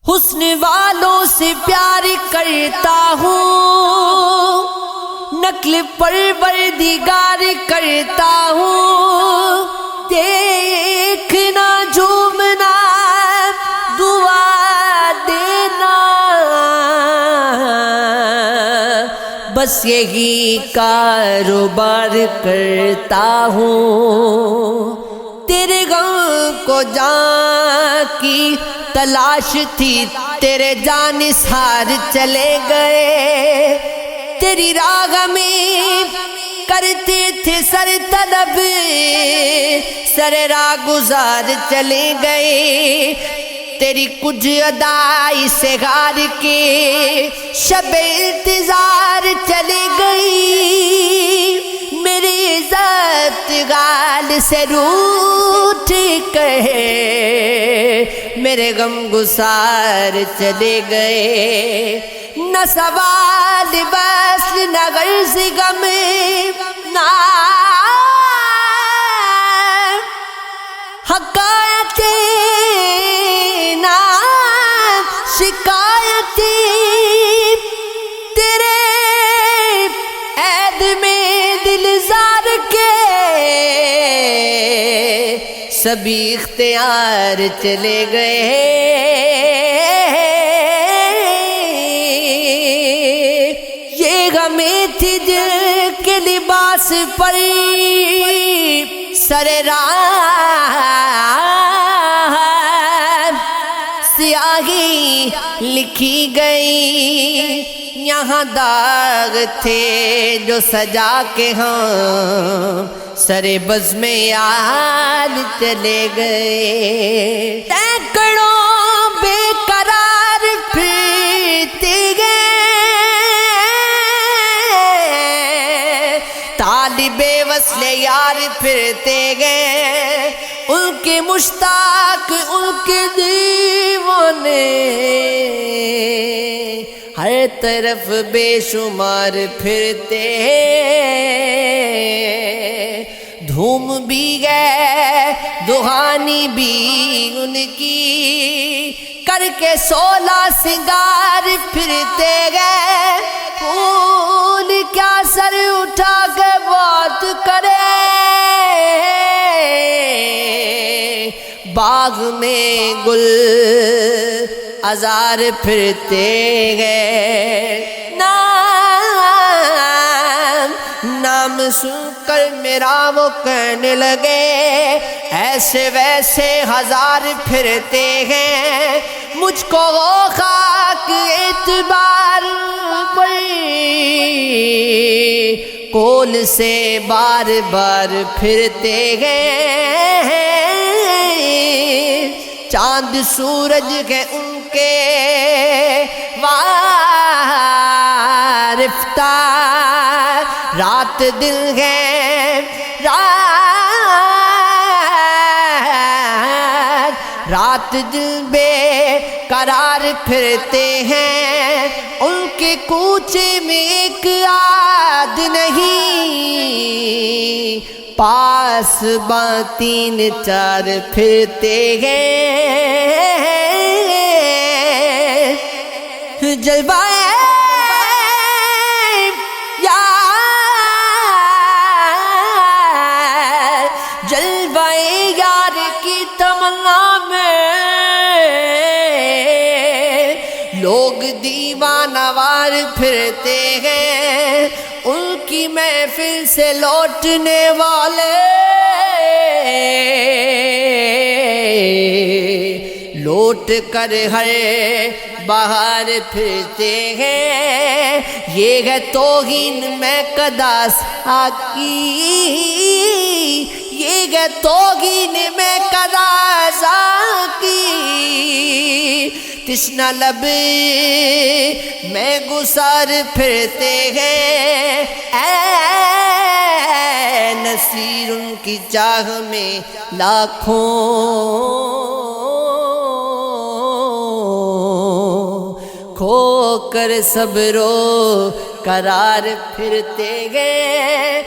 حسن والوں سے پیار کرتا ہوں، نقل پروردگار کرتا ہوں، دیکھنا جھومنا دعا دینا، بس یہی کاروبار کرتا ہوں۔ تیرے غم کو جان کی تلاش تھی، تیرے جانثار چلے گئے، تیری راہ میں کرتے تھے سر طلب، سر راہ گزار چلے گئے، تیری کچھ ادائی سے غار کے شب انتظار چلے گئی، میری عزت غال سے روٹھ کہے میرے غم گسار چلے گئے، نہ سوال بس نہ غرض غم، نہ حقائق نہ شکایت، تیرے عید میں دل زار کے سبھی اختیار چلے گئے، یہ غمیں تھی دل کے لباس پر سر راہ سیاہی لکھی گئی، یہاں داغ تھے جو سجا کے ہم سر بزم یاد چلے گئے، سینکڑوں بے قرار پھرتے گئے، طالب وصل یار پھرتے گئے، ان کے مشتاق ان کے دیوانے ہر طرف بے شمار پھرتے، دھوم بھی گئے دہانی بھی ان کی، کر کے 16 سنگار پھرتے گئے، پھول کیا سر اٹھا کے بات کرے، باغ میں گل ہزار پھرتے گئے، نام سن کر میرا وہ کہنے لگے، ایسے ویسے ہزار پھرتے ہیں، مجھ کو وہ خاک اعتبار پر کول سے بار بار پھرتے ہیں، چاند سورج کے ان کے وارفتار، رات دن ہے رات دن بے قرار پھرتے ہیں، ان کے کوچے میں ایک یاد نہیں، پاس باں 3 4 پھرتے ہیں، جلوہ یار کی تمنا میں لوگ دیوانہ وار پھرتے ہیں، ان کی محفل سے لوٹنے والے لوٹ کر ہر باہر پھرتے ہیں، یہ ہے توہین میں قداسا کی، یہ ہے توہین میں قداسا کی، تشنہ لب میں گسار پھرتے ہیں، اے نصیر ان کی چاہ میں لاکھوں کھو کر صبر و قرار پھرتے گئے،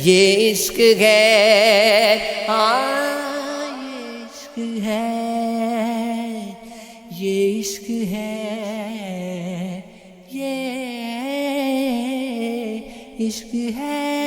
یہ عشق ہے، ہاں یہ عشق ہے، یہ عشق ہے، یہ عشق ہے۔